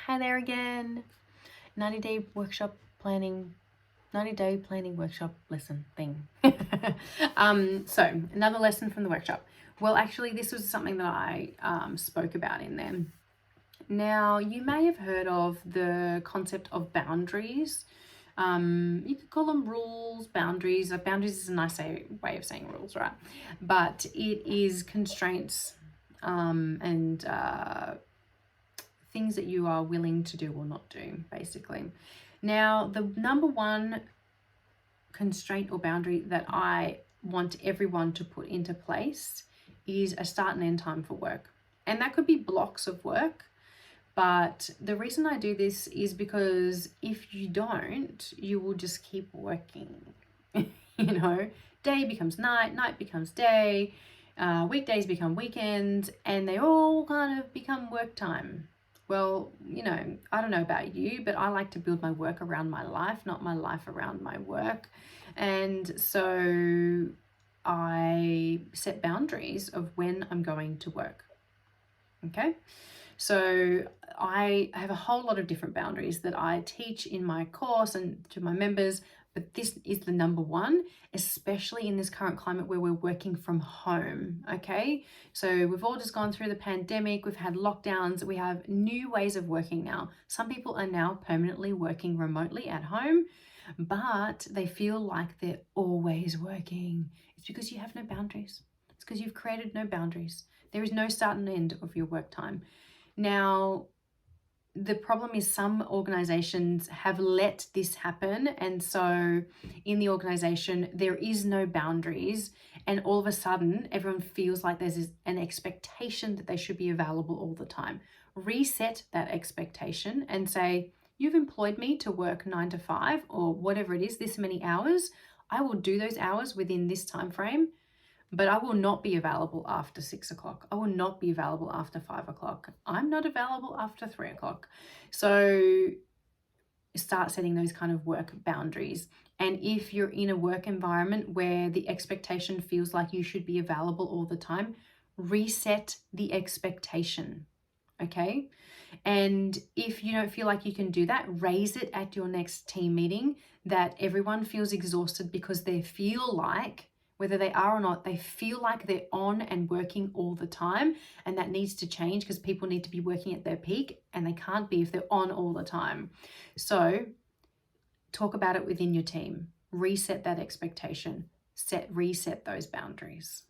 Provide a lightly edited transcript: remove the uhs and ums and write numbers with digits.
Hi there again. 90-day workshop planning, 90-day planning workshop lesson thing. So another lesson from the workshop. Well, actually, this was something that I spoke about in there. Now, you may have heard of the concept of boundaries. You could call them rules, boundaries. Boundaries is a nice way of saying rules, right? But it is constraints and things that you are willing to do or not do, basically. Now, the number one constraint or boundary that I want everyone to put into place is a start and end time for work. And that could be blocks of work. But the reason I do this is because if you don't, you will just keep working. Day becomes night, night becomes day, weekdays become weekends, and they all kind of become work time. Well, I don't know about you, but I like to build my work around my life, not my life around my work. And so I set boundaries of when I'm going to work. Okay. So I have a whole lot of different boundaries that I teach in my course and to my members, but this is the number one, especially in this current climate where we're working from home, okay? So we've all just gone through the pandemic, we've had lockdowns, we have new ways of working now. Some people are now permanently working remotely at home, but they feel like they're always working. It's because you have no boundaries. It's because you've created no boundaries. There is no start and end of your work time. Now, the problem is some organizations have let this happen. And so in the organization, there is no boundaries. And all of a sudden, everyone feels like there's an expectation that they should be available all the time. Reset that expectation and say, you've employed me to work 9 to 5 or whatever it is, this many hours. I will do those hours within this time frame. But I will not be available after 6 o'clock. I will not be available after 5 o'clock. I'm not available after 3 o'clock. So start setting those kind of work boundaries. And if you're in a work environment where the expectation feels like you should be available all the time, reset the expectation. Okay. And if you don't feel like you can do that, raise it at your next team meeting that everyone feels exhausted because they feel like, whether they are or not, they feel like they're on and working all the time. And that needs to change because people need to be working at their peak and they can't be if they're on all the time. So talk about it within your team. Reset that expectation. Reset those boundaries.